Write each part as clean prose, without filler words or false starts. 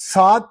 7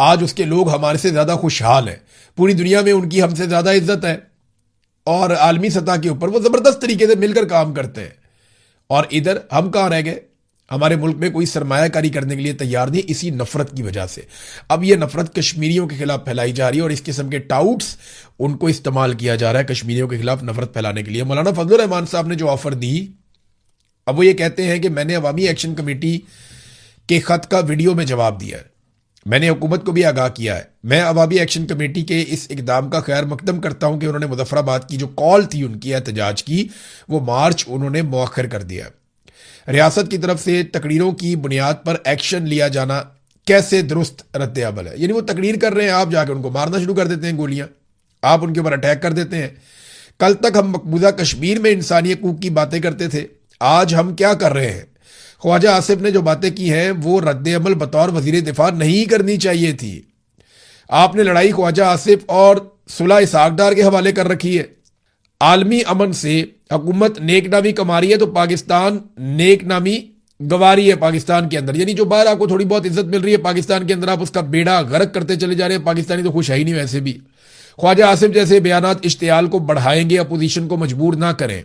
آج اس کے لوگ ہمارے سے زیادہ خوشحال ہیں، پوری دنیا میں ان کی ہم سے زیادہ عزت ہے، اور عالمی سطح کے اوپر وہ زبردست طریقے سے مل کر کام کرتے ہیں، اور ادھر ہم کہاں رہ گئے؟ ہمارے ملک میں کوئی سرمایہ کاری کرنے کے لیے تیار نہیں، اسی نفرت کی وجہ سے۔ اب یہ نفرت کشمیریوں کے خلاف پھیلائی جا رہی ہے، اور اس قسم کے ٹاؤٹس ان کو استعمال کیا جا رہا ہے کشمیریوں کے خلاف نفرت پھیلانے کے لیے۔ مولانا فضل الرحمان صاحب نے جو آفر دی، اب وہ یہ کہتے ہیں کہ میں نے عوامی ایکشن کمیٹی کے خط کا ویڈیو میں جواب دیا ہے، میں نے حکومت کو بھی آگاہ کیا ہے، میں عوامی ایکشن کمیٹی کے اس اقدام کا خیر مقدم کرتا ہوں کہ انہوں نے مظفر آباد کی جو کال تھی ان کی احتجاج کی، وہ مارچ انہوں نے مؤخر کر دیا ہے۔ ریاست کی طرف سے تقریروں کی بنیاد پر ایکشن لیا جانا کیسے درست رد عمل ہے؟ یعنی وہ تقریر کر رہے ہیں، آپ جا کے ان کو مارنا شروع کر دیتے ہیں، گولیاں آپ ان کے اوپر اٹیک کر دیتے ہیں۔ کل تک ہم مقبوضہ کشمیر میں انسانی حقوق کی باتیں کرتے تھے، آج ہم کیا کر رہے ہیں؟ خواجہ آصف نے جو باتیں کی ہیں وہ رد عمل بطور وزیر دفاع نہیں کرنی چاہیے تھی۔ آپ نے لڑائی خواجہ آصف اور صلح اسحاق ڈار کے حوالے کر رکھی ہے۔ عالمی امن سے حکومت نیک نامی کما رہی ہے تو پاکستان نیک نامی گوا رہی ہے پاکستان کے اندر، یعنی جو باہر آپ کو تھوڑی بہت عزت مل رہی ہے پاکستان کے اندر آپ اس کا بیڑا غرق کرتے چلے جا رہے ہیں۔ پاکستانی تو خوش ہے ہی نہیں ویسے بھی۔ خواجہ آصف جیسے بیانات اشتعال کو بڑھائیں گے، اپوزیشن کو مجبور نہ کریں۔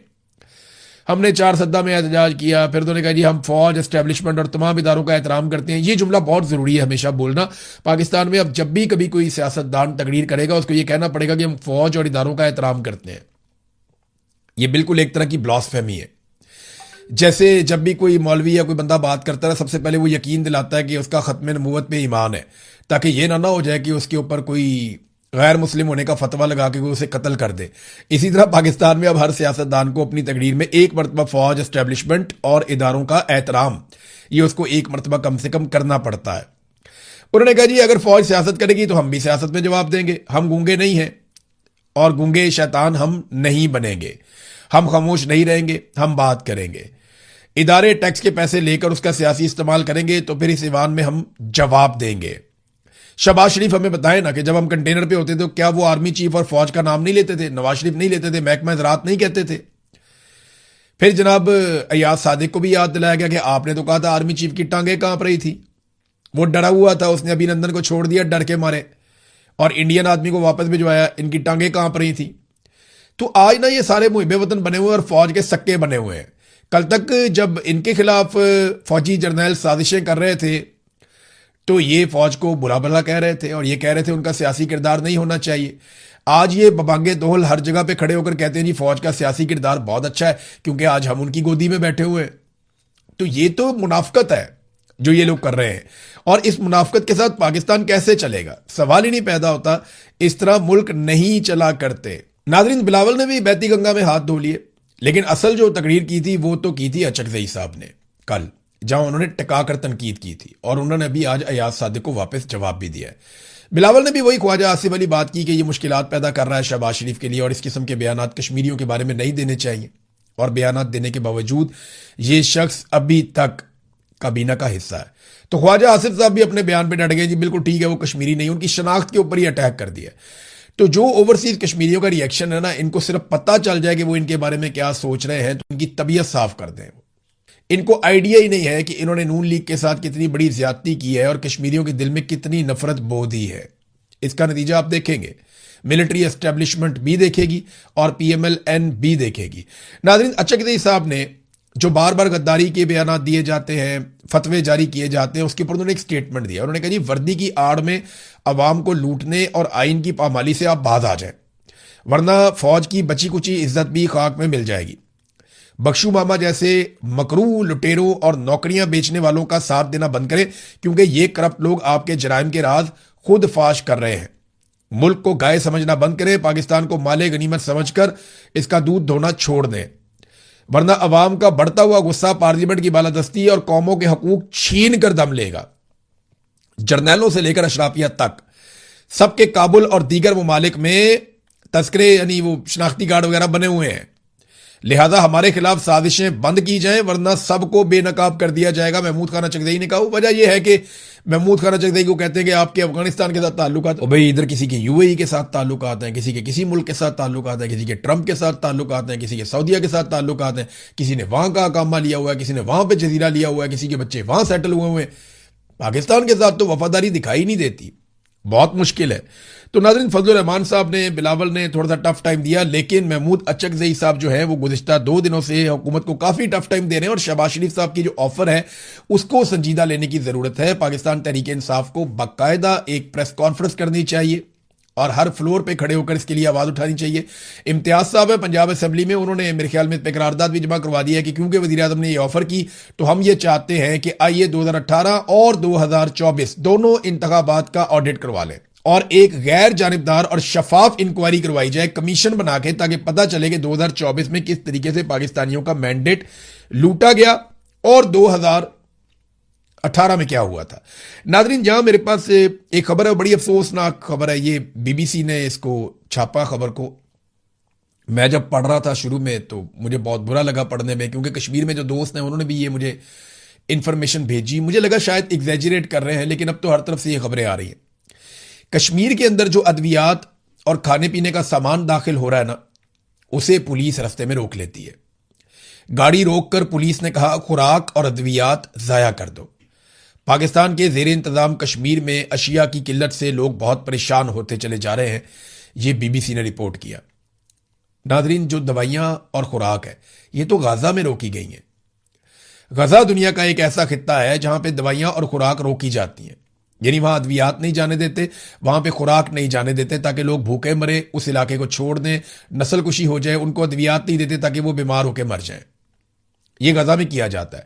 ہم نے 4 سدہ میں احتجاج کیا، پھر انہوں نے کہا جی ہم فوج، اسٹیبلشمنٹ اور تمام اداروں کا احترام کرتے ہیں۔ یہ جملہ بہت ضروری ہے ہمیشہ بولنا پاکستان میں۔ اب جب بھی کبھی کوئی سیاستدان تقریر کرے گا اس کو یہ کہنا پڑے گا کہ ہم فوج اور اداروں کا احترام کرتے ہیں۔ یہ بالکل ایک طرح کی بلاسفیمی ہے۔ جیسے جب بھی کوئی مولوی یا کوئی بندہ بات کرتا ہے سب سے پہلے وہ یقین دلاتا ہے کہ اس کا ختم نبوت پہ ایمان ہے، تاکہ یہ نہ ہو جائے کہ اس کے اوپر کوئی غیر مسلم ہونے کا فتویٰ لگا کے اسے قتل کر دے۔ اسی طرح پاکستان میں اب ہر سیاستدان کو اپنی تقریر میں ایک مرتبہ فوج، اسٹیبلشمنٹ اور اداروں کا احترام، یہ اس کو ایک مرتبہ کم سے کم کرنا پڑتا ہے۔ انہوں نے کہا جی اگر فوج سیاست کرے گی تو ہم بھی سیاست میں جواب دیں گے، ہم گونگے نہیں ہیں اور گونگے شیطان ہم نہیں بنیں گے، ہم خاموش نہیں رہیں گے، ہم بات کریں گے۔ ادارے ٹیکس کے پیسے لے کر اس کا سیاسی استعمال کریں گے تو پھر اس ایوان میں ہم جواب دیں گے۔ شہباز شریف ہمیں بتائیں نا کہ جب ہم کنٹینر پہ ہوتے تھے تو کیا وہ آرمی چیف اور فوج کا نام نہیں لیتے تھے، نواز شریف نہیں لیتے تھے، محکمہ زراعت نہیں کہتے تھے؟ پھر جناب ایاز صادق کو بھی یاد دلایا گیا کہ آپ نے تو کہا تھا آرمی چیف کی ٹانگیں کانپ رہی تھی، وہ ڈرا ہوا تھا، اس نے ابھی نندن کو چھوڑ دیا ڈر کے مارے اور انڈین آدمی کو واپس بھجوایا، ان کی ٹانگیں کانپ رہی تھی۔ تو آج نا یہ سارے محب وطن بنے ہوئے اور فوج کے سکے بنے ہوئے ہیں۔ کل تک جب ان کے خلاف فوجی جرنیل سازشیں کر رہے تھے تو یہ فوج کو برا بھلا کہہ رہے تھے اور یہ کہہ رہے تھے ان کا سیاسی کردار نہیں ہونا چاہیے۔ آج یہ ببانگے دوہل ہر جگہ پہ کھڑے ہو کر کہتے ہیں جی فوج کا سیاسی کردار بہت اچھا ہے کیونکہ آج ہم ان کی گودی میں بیٹھے ہوئے ہیں۔ تو یہ تو منافقت ہے جو یہ لوگ کر رہے ہیں، اور اس منافقت کے ساتھ پاکستان کیسے چلے گا؟ سوال ہی نہیں پیدا ہوتا، اس طرح ملک نہیں چلا کرتے۔ ناظرین، بلاول نے بھی بیتی گنگا میں ہاتھ دھو لیے، لیکن اصل جو تقریر کی تھی وہ تو کی تھی اچکزئی صاحب نے کل، جہاں انہوں نے ٹکا کر تنقید کی تھی، اور انہوں نے بھی آج ایاز صادق کو واپس جواب بھی دیا ہے۔ بلاول نے بھی وہی خواجہ آصف والی بات کی کہ یہ مشکلات پیدا کر رہا ہے شہباز شریف کے لیے اور اس قسم کے بیانات کشمیریوں کے بارے میں نہیں دینے چاہیے، اور بیانات دینے کے باوجود یہ شخص ابھی تک کابینہ کا حصہ ہے۔ تو خواجہ آصف صاحب بھی اپنے بیان پہ ڈٹ گئے، جی بالکل ٹھیک ہے وہ کشمیری نہیں، ان کی شناخت کے اوپر ہی اٹیک کر دیا۔ تو جو اوورسیز کشمیریوں کا ریئیکشن ہے نا، ان کو صرف پتہ چل جائے کہ وہ ان کے بارے میں کیا سوچ رہے ہیں تو ان کی طبیعت صاف کر دیں۔ ان کو آئیڈیا ہی نہیں ہے کہ انہوں نے نون لیگ کے ساتھ کتنی بڑی زیادتی کی ہے اور کشمیریوں کے دل میں کتنی نفرت بو دی ہے۔ اس کا نتیجہ آپ دیکھیں گے، ملٹری اسٹیبلشمنٹ بھی دیکھے گی اور پی ایم ایل این بھی دیکھے گی۔ ناظرین، اچکزئی صاحب نے جو بار بار غداری کے بیانات دیے جاتے ہیں، فتوے جاری کیے جاتے ہیں، اس کے اوپر انہوں نے ایک سٹیٹمنٹ دیا۔ انہوں نے کہا جی وردی کی آڑ میں عوام کو لوٹنے اور آئین کی پامالی سے آپ باز آ جائیں، ورنہ فوج کی بچی کچی عزت بھی خاک میں مل جائے گی۔ بخشو ماما جیسے مکروہ لٹیروں اور نوکریاں بیچنے والوں کا ساتھ دینا بند کریں، کیونکہ یہ کرپٹ لوگ آپ کے جرائم کے راز خود فاش کر رہے ہیں۔ ملک کو گائے سمجھنا بند کریں، پاکستان کو مال غنیمت سمجھ کر اس کا دودھ دھونا چھوڑ دیں، ورنہ عوام کا بڑھتا ہوا غصہ پارلیمنٹ کی بالادستی اور قوموں کے حقوق چھین کر دم لے گا۔ جرنیلوں سے لے کر اشرافیہ تک سب کے کابل اور دیگر ممالک میں تذکرے یعنی وہ شناختی کارڈ وغیرہ بنے ہوئے ہیں، لہذا ہمارے خلاف سازشیں بند کی جائیں ورنہ سب کو بے نقاب کر دیا جائے گا۔ محمود خان اچکزئی نے کہا، وجہ یہ ہے کہ محمود خان اچکزئی کو کہتے ہیں کہ آپ کے افغانستان کے ساتھ تعلقات، بھائی ادھر کسی کے یو اے ای کے ساتھ تعلقات ہیں، کسی کے کسی ملک کے ساتھ تعلقات ہیں، کسی کے ٹرمپ کے ساتھ تعلقات ہیں، کسی کے سعودیہ کے ساتھ تعلقات ہیں، کسی نے وہاں کا اقامہ لیا ہوا ہے، کسی نے وہاں پہ جزیرہ لیا ہوا ہے، کسی کے بچے وہاں سیٹل ہوئے ہوئے ہیں۔ پاکستان کے ساتھ تو وفاداری دکھائی نہیں دیتی۔ بہت مشکل ہے. تو ناظرین فضل الرحمان صاحب نے بلاول نے تھوڑا سا ٹف ٹائم دیا, لیکن محمود اچکزئی صاحب جو ہیں وہ گزشتہ 2 دنوں سے حکومت کو کافی ٹف ٹائم دے رہے ہیں, اور شہباز شریف صاحب کی جو آفر ہے اس کو سنجیدہ لینے کی ضرورت ہے. پاکستان تحریک انصاف کو باقاعدہ ایک پریس کانفرنس کرنی چاہیے اور ہر فلور پہ کھڑے ہو کر اس کے لیے آواز اٹھانی چاہیے. امتیاز صاحب ہے پنجاب اسمبلی میں, انہوں نے میرے خیال میں قرارداد بھی جمع کروا دی ہے کہ کیونکہ وزیر اعظم نے یہ آفر کی تو ہم یہ چاہتے ہیں کہ آئیے 2018 اور 2024 دونوں انتخابات کا آڈٹ کروا لیں اور ایک غیر جانبدار اور شفاف انکوائری کروائی جائے کمیشن بنا کے, تاکہ پتہ چلے کہ 2024 میں کس طریقے سے پاکستانیوں کا مینڈیٹ لوٹا گیا اور 2018 میں کیا ہوا تھا. ناظرین جہاں میرے پاس ایک خبر ہے, بڑی افسوسناک خبر ہے, یہ بی بی سی نے اس کو چھاپا خبر کو. میں جب پڑھ رہا تھا شروع میں تو مجھے بہت برا لگا پڑھنے میں, کیونکہ کشمیر میں جو دوست ہیں انہوں نے بھی یہ مجھے انفارمیشن بھیجی. مجھے لگا شاید ایگزیجریٹ کر رہے ہیں, لیکن اب تو ہر طرف سے یہ خبریں آ رہی ہیں. کشمیر کے اندر جو ادویات اور کھانے پینے کا سامان داخل ہو رہا ہے نا, اسے پولیس رستے میں روک لیتی ہے. گاڑی روک کر پولیس نے کہا خوراک اور ادویات ضائع کر دو. پاکستان کے زیر انتظام کشمیر میں اشیاء کی قلت سے لوگ بہت پریشان ہوتے چلے جا رہے ہیں, یہ بی بی سی نے رپورٹ کیا. ناظرین جو دوائیاں اور خوراک ہے یہ تو غزہ میں روکی گئی ہیں. غزہ دنیا کا ایک ایسا خطہ ہے جہاں پہ دوائیاں اور خوراک روکی جاتی ہیں, یعنی وہاں ادویات نہیں جانے دیتے, وہاں پہ خوراک نہیں جانے دیتے تاکہ لوگ بھوکے مرے, اس علاقے کو چھوڑ دیں, نسل کشی ہو جائے. ان کو ادویات نہیں دیتے تاکہ وہ بیمار ہو کے مر جائیں. یہ غزہ میں کیا جاتا ہے.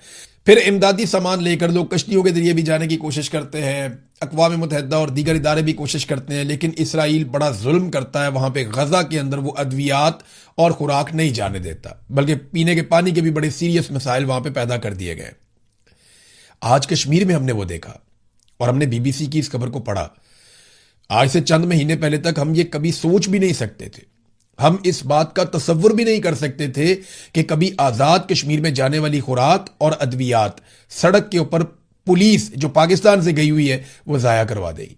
پھر امدادی سامان لے کر لوگ کشتیوں کے ذریعے بھی جانے کی کوشش کرتے ہیں, اقوام متحدہ اور دیگر ادارے بھی کوشش کرتے ہیں, لیکن اسرائیل بڑا ظلم کرتا ہے. وہاں پہ غزہ کے اندر وہ ادویات اور خوراک نہیں جانے دیتا, بلکہ پینے کے پانی کے بھی بڑے سیریس مسائل وہاں پہ پیدا کر دیے گئے. آج کشمیر میں ہم نے وہ دیکھا اور ہم نے بی بی سی کی اس خبر کو پڑھا. آج سے چند مہینے پہلے تک ہم یہ کبھی سوچ بھی نہیں سکتے تھے, ہم اس بات کا تصور بھی نہیں کر سکتے تھے کہ کبھی آزاد کشمیر میں جانے والی خوراک اور ادویات سڑک کے اوپر پولیس جو پاکستان سے گئی ہوئی ہے وہ ضائع کروا دے گی.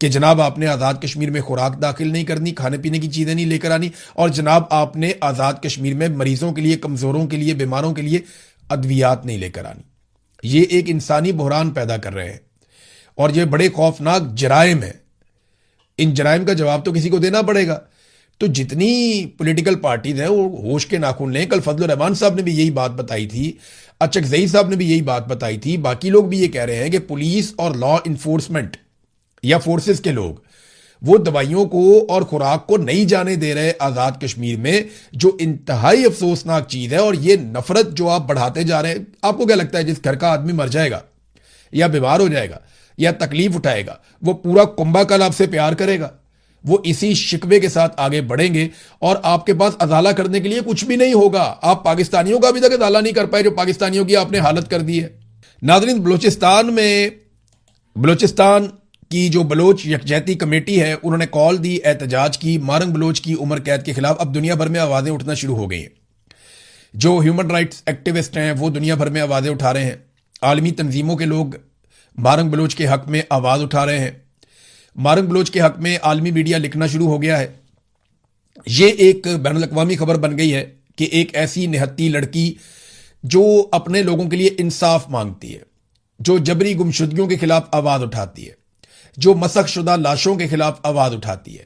کہ جناب آپ نے آزاد کشمیر میں خوراک داخل نہیں کرنی, کھانے پینے کی چیزیں نہیں لے کر آنی, اور جناب آپ نے آزاد کشمیر میں مریضوں کے لیے, کمزوروں کے لیے, بیماروں کے لیے ادویات نہیں لے کر آنی. یہ ایک انسانی بحران پیدا کر رہے ہیں اور یہ بڑے خوفناک جرائم ہیں. ان جرائم کا جواب تو کسی کو دینا پڑے گا. تو جتنی پولیٹیکل پارٹیز ہیں وہ ہوش کے ناخن لیں. کل فضل الرحمان صاحب نے بھی یہی بات بتائی تھی, اچکزئی صاحب نے بھی یہی بات بتائی تھی, باقی لوگ بھی یہ کہہ رہے ہیں کہ پولیس اور لا انفورسمنٹ یا فورسز کے لوگ وہ دوائیوں کو اور خوراک کو نہیں جانے دے رہے آزاد کشمیر میں, جو انتہائی افسوسناک چیز ہے. اور یہ نفرت جو آپ بڑھاتے جا رہے ہیں, آپ کو کیا لگتا ہے جس گھر کا آدمی مر جائے گا یا بیمار ہو جائے گا یا تکلیف اٹھائے گا, وہ پورا کنبہ کل آپ سے پیار کرے گا؟ وہ اسی شکوے کے ساتھ آگے بڑھیں گے اور آپ کے پاس ازالہ کرنے کے لیے کچھ بھی نہیں ہوگا. آپ پاکستانیوں کا ابھی تک ازالہ نہیں کر پائے جو پاکستانیوں کی آپ نے حالت کر دی ہے. ناظرین بلوچستان کی جو بلوچ یکجہتی کمیٹی ہے انہوں نے کال دی احتجاج کی. مارنگ بلوچ کی عمر قید کے خلاف اب دنیا بھر میں آوازیں اٹھنا شروع ہو گئی ہیں. جو ہیومن رائٹس ایکٹیوسٹ ہیں وہ دنیا بھر میں آوازیں اٹھا رہے ہیں. عالمی تنظیموں کے لوگ مارنگ بلوچ کے حق میں آواز اٹھا رہے ہیں. مارنگ بلوچ کے حق میں عالمی میڈیا لکھنا شروع ہو گیا ہے. یہ ایک بین الاقوامی خبر بن گئی ہے کہ ایک ایسی نہتی لڑکی جو اپنے لوگوں کے لیے انصاف مانگتی ہے, جو جبری گمشدگیوں کے خلاف آواز اٹھاتی ہے, جو مسخ شدہ لاشوں کے خلاف آواز اٹھاتی ہے,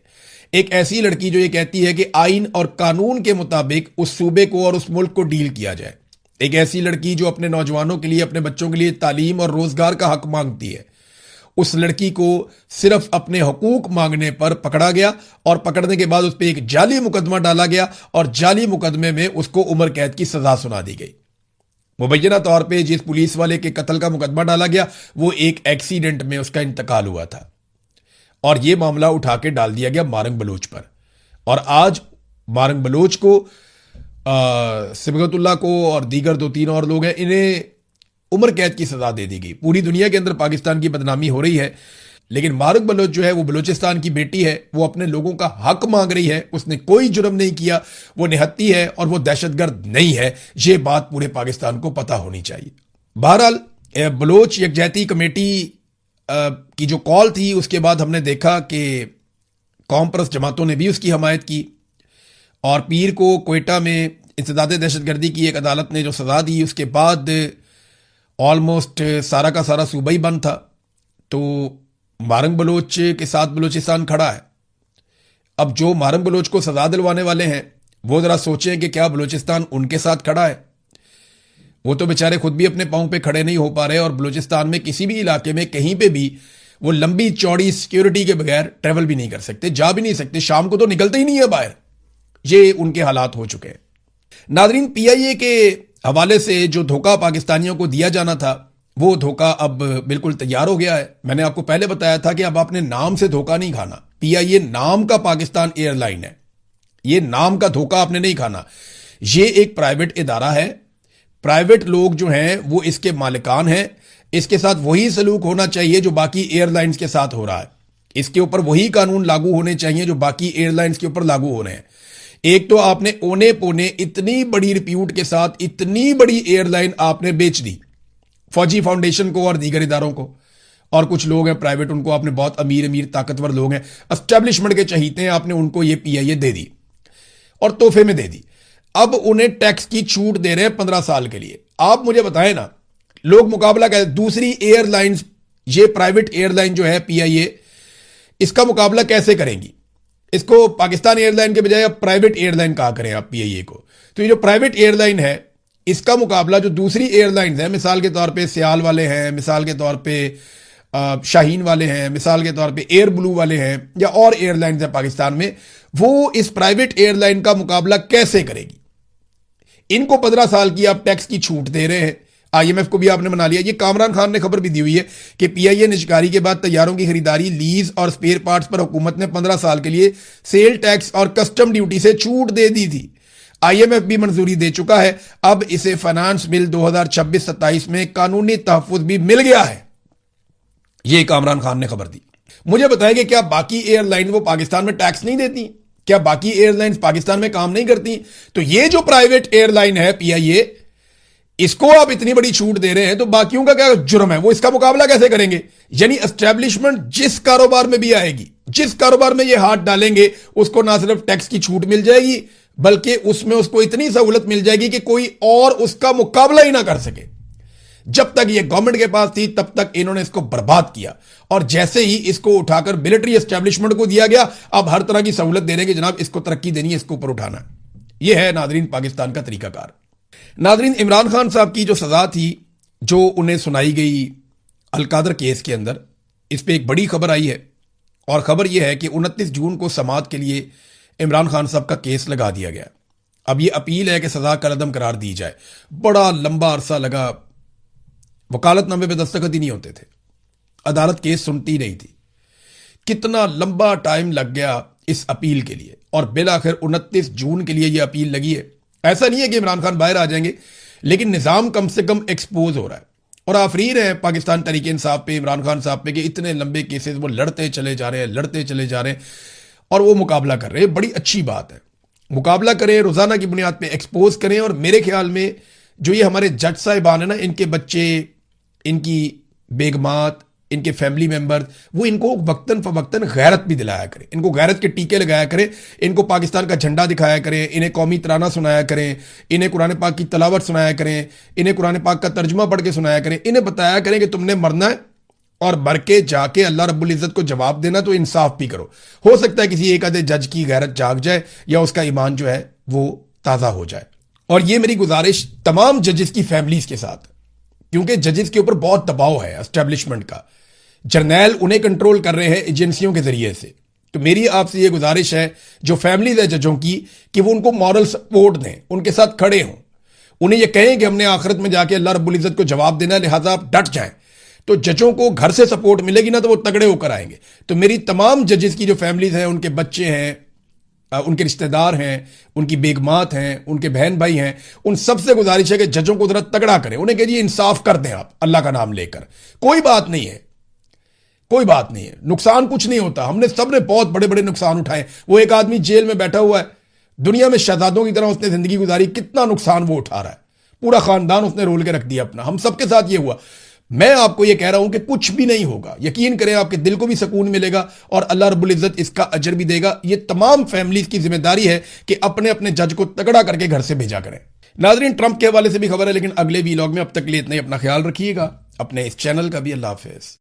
ایک ایسی لڑکی جو یہ کہتی ہے کہ آئین اور قانون کے مطابق اس صوبے کو اور اس ملک کو ڈیل کیا جائے, ایک ایسی لڑکی جو اپنے نوجوانوں کے لیے, اپنے بچوں کے لیے تعلیم اور روزگار کا حق مانگتی ہے. اس لڑکی کو صرف اپنے حقوق مانگنے پر پکڑا گیا اور پکڑنے کے بعد اس پہ ایک جعلی مقدمہ ڈالا گیا اور جعلی مقدمے میں اس کو عمر قید کی سزا سنا دی گئی. مبینہ طور پہ جس پولیس والے کے قتل کا مقدمہ ڈالا گیا وہ ایک ایکسیڈنٹ میں اس کا انتقال ہوا تھا, اور یہ معاملہ اٹھا کے ڈال دیا گیا مارنگ بلوچ پر. اور آج مارنگ بلوچ کو, صبغت اللہ کو اور دیگر 2-3 اور لوگ ہیں, انہیں عمر قید کی سزا دے دی گئی. پوری دنیا کے اندر پاکستان کی بدنامی ہو رہی ہے, لیکن مارنگ بلوچ جو ہے وہ بلوچستان کی بیٹی ہے, وہ اپنے لوگوں کا حق مانگ رہی ہے. اس نے کوئی جرم نہیں کیا, وہ نہتی ہے اور وہ دہشت گرد نہیں ہے. یہ بات پورے پاکستان کو پتہ ہونی چاہیے. بہرحال بلوچ یکجہتی کمیٹی کی جو کال تھی اس کے بعد ہم نے دیکھا کہ قوم پرست جماعتوں نے بھی اس کی حمایت کی, اور پیر کو کوئٹہ میں انسداد دہشت گردی کی ایک عدالت نے جو سزا دی اس کے بعد آلموسٹ سارا کا سارا صوبہ ہی بند تھا. تو مارنگ بلوچ کے ساتھ بلوچستان کھڑا ہے. اب جو مارنگ بلوچ کو سزا دلوانے والے ہیں وہ ذرا سوچیں کہ کیا بلوچستان ان کے ساتھ کھڑا ہے. وہ تو بیچارے خود بھی اپنے پاؤں پہ کھڑے نہیں ہو پا رہے, اور بلوچستان میں کسی بھی علاقے میں کہیں پہ بھی وہ لمبی چوڑی سیکیورٹی کے بغیر ٹریول بھی نہیں کر سکتے, جا بھی نہیں سکتے, شام کو تو نکلتے ہی نہیں ہے باہر. یہ ان کے حالات ہو چکے ہیں. ناظرین, پی آئی اے کے حوالے سے جو دھوکہ پاکستانیوں کو دیا جانا تھا وہ دھوکہ اب بالکل تیار ہو گیا ہے. میں نے آپ کو پہلے بتایا تھا کہ اب آپ نے نام سے دھوکہ نہیں کھانا. پی آئی اے نام کا پاکستان ایئر لائن ہے, یہ نام کا دھوکہ آپ نے نہیں کھانا. یہ ایک پرائیویٹ ادارہ ہے, پرائیویٹ لوگ جو ہیں وہ اس کے مالکان ہیں. اس کے ساتھ وہی سلوک ہونا چاہیے جو باقی ایئر لائنز کے ساتھ ہو رہا ہے. اس کے اوپر وہی قانون لاگو ہونے چاہیے جو باقی ایئر لائنز کے اوپر لاگو ہو رہے ہیں. ایک تو آپ نے اونے پونے اتنی بڑی ریپیوٹ کے ساتھ اتنی بڑی ایئر لائن آپ نے بیچ دی فوجی فاؤنڈیشن کو اور دیگر اداروں کو, اور کچھ لوگ ہیں پرائیویٹ, ان کو آپ نے بہت امیر طاقتور لوگ ہیں, اسٹیبلشمنٹ کے چہیتے ہیں, آپ نے ان کو یہ پی آئی اے دے دی اور تحفے میں دے دی. اب انہیں ٹیکس کی چھوٹ دے رہے ہیں 15 سال کے لیے. آپ مجھے بتائیں نا, لوگ مقابلہ کہتے ہیں دوسری ایئر لائنز, یہ پرائیویٹ ایئر لائن جو ہے پی آئی اے, اس کا مقابلہ کیسے کریں گی؟ اس کو پاکستان ایئر لائن کے بجائے اب پرائیویٹ ایئر لائن کہا کریں آپ پی آئی اے کو. تو یہ جو پرائیویٹ ایئر لائن ہے اس کا مقابلہ جو دوسری ایئر لائنز ہیں, مثال کے طور پہ سیال والے ہیں, مثال کے طور پہ شاہین والے ہیں, مثال کے طور پہ ایئر بلو والے ہیں, یا اور ایئر لائنز ہیں پاکستان میں, وہ اس پرائیویٹ ایئر لائن کا مقابلہ کیسے کرے گی؟ ان کو 15 سال کی آپ ٹیکس کی چھوٹ دے رہے ہیں. آئی ایم ایف کو بھی آپ نے منا لیا. یہ کامران خان نے خبر بھی دی ہوئی ہے کہ پی آئی اے نجکاری کے بعد طیاروں کی خریداری, لیز اور سپیئر پارٹس پر حکومت نے 15 سال کے لیے سیل ٹیکس اور کسٹم ڈیوٹی سے چھوٹ دے دی تھی. آئی ایم ایف بھی منظوری دے چکا ہے. اب اسے فائنانس بل 2026-27 میں قانونی تحفظ بھی مل گیا ہے. یہ کامران خان نے خبر دی. مجھے بتائیں کہ کیا باقی ایئر لائن وہ پاکستان میں ٹیکس نہیں دیتی؟ کیا باقی ایئر لائنز پاکستان میں کام نہیں کرتی؟ تو یہ جو پرائیویٹ ایئر لائن ہے پی آئی اے, اس کو آپ اتنی بڑی چھوٹ دے رہے ہیں, تو باقیوں کا کیا جرم ہے؟ وہ اس کا مقابلہ کیسے کریں گے؟ یعنی اسٹیبلشمنٹ جس کاروبار میں بھی آئے گی, جس کاروبار میں یہ ہاتھ ڈالیں گے, اس کو نہ صرف ٹیکس کی چھوٹ مل جائے گی بلکہ اس میں اس کو اتنی سہولت مل جائے گی کہ کوئی اور اس کا مقابلہ ہی نہ کر سکے. جب تک یہ گورنمنٹ کے پاس تھی تب تک انہوں نے اس کو برباد کیا, اور جیسے ہی اس کو اٹھا کر ملٹری اسٹیبلشمنٹ کو دیا گیا, اب ہر طرح کی سہولت دے رہے ہیں کہ جناب اس کو ترقی دینی ہے, اس کو اوپر اٹھانا ہے. یہ ہے ناظرین پاکستان کا طریقہ کار. ناظرین, عمران خان صاحب کی جو سزا تھی جو انہیں سنائی گئی القادر کیس کے اندر, اس پہ ایک بڑی خبر آئی ہے, اور خبر یہ ہے کہ 29 جون کو سماعت کے لیے عمران خان صاحب کا کیس لگا دیا گیا. اب یہ اپیل ہے کہ سزا کالعدم قرار دی جائے. بڑا لمبا عرصہ لگا, وکالت نامے پہ دستخط ہی نہیں ہوتے تھے, عدالت کیس سنتی نہیں تھی. کتنا لمبا ٹائم لگ گیا اس اپیل کے لیے, اور بالآخر 29 جون کے لیے یہ اپیل لگی ہے. ایسا نہیں ہے کہ عمران خان باہر آ جائیں گے, لیکن نظام کم سے کم ایکسپوز ہو رہا ہے. اور آفرین ہے پاکستان تحریک انصاف پہ, عمران خان صاحب پہ, کہ اتنے لمبے کیسز وہ لڑتے چلے جا رہے ہیں, اور وہ مقابلہ کر رہے ہیں. بڑی اچھی بات ہے, مقابلہ کریں, روزانہ کی بنیاد پہ ایکسپوز کریں. اور میرے خیال میں جو یہ ہمارے جج صاحبان ہیں نا, ان کے بچے, ان کی بیگمات, ان کے فیملی ممبر, وہ ان کو وقتاً فوقتاً غیرت بھی دلایا کریں, ان کو غیرت کے ٹیکے لگایا کریں, ان کو پاکستان کا جھنڈا دکھایا کریں, انہیں قومی ترانہ سنایا کریں, انہیں قرآن پاک کی تلاوت سنایا کریں, انہیں قرآن پاک کا ترجمہ پڑھ کے سنایا کریں, انہیں بتایا کریں کہ تم نے مرنا ہے, اور مر کے جا کے اللہ رب العزت کو جواب دینا, تو انصاف بھی کرو. ہو سکتا ہے کسی ایک آدھے جج کی غیرت جاگ جائے, یا اس کا ایمان جو ہے وہ تازہ ہو جائے. اور یہ میری گزارش تمام ججز کی فیملیز کے ساتھ, کیونکہ ججز کے اوپر بہت دباؤ ہے اسٹیبلشمنٹ کا, جرنیل انہیں کنٹرول کر رہے ہیں ایجنسیوں کے ذریعے سے. تو میری آپ سے یہ گزارش ہے جو فیملیز ہے ججوں کی, کہ وہ ان کو مورل سپورٹ دیں, ان کے ساتھ کھڑے ہوں, انہیں یہ کہیں کہ ہم نے آخرت میں جا کے اللہ رب العزت کو جواب دینا ہے, لہٰذا آپ ڈٹ جائیں. تو ججوں کو گھر سے سپورٹ ملے گی نا, تو وہ تگڑے ہو کر آئیں گے. تو میری تمام ججز کی جو فیملیز ہیں, ان کے بچے ہیں, ان کے رشتہ دار ہیں, ان کی بیگمات ہیں, ان کے بہن بھائی ہیں, ان سب سے گزارش ہے کہ ججوں کو ذرا تگڑا کریں, انہیں کہ جی انصاف کر دیں آپ اللہ کا نام لے کر. کوئی بات نہیں ہے, کوئی بات نہیں ہے, نقصان کچھ نہیں ہوتا. ہم نے سب نے بہت بڑے بڑے نقصان اٹھائے. وہ ایک آدمی جیل میں بیٹھا ہوا ہے, دنیا میں شہزادوں کی طرح اس نے زندگی گزاری, کتنا نقصان وہ اٹھا رہا ہے, پورا خاندان اس نے رول کے رکھ دیا اپنا. ہم سب کے ساتھ یہ ہوا. میں آپ کو یہ کہہ رہا ہوں کہ کچھ بھی نہیں ہوگا, یقین کریں, آپ کے دل کو بھی سکون ملے گا, اور اللہ رب العزت اس کا اجر بھی دے گا. یہ تمام فیملیز کی ذمہ داری ہے کہ اپنے اپنے جج کو تگڑا کر کے گھر سے بھیجا کریں. ناظرین, ٹرمپ کے حوالے سے بھی خبر ہے, لیکن اگلے ویلاگ میں. اب تک لیے اتنا ہی. اپنا خیال رکھیے گا, اپنے اس چینل کا بھی. اللہ حافظ.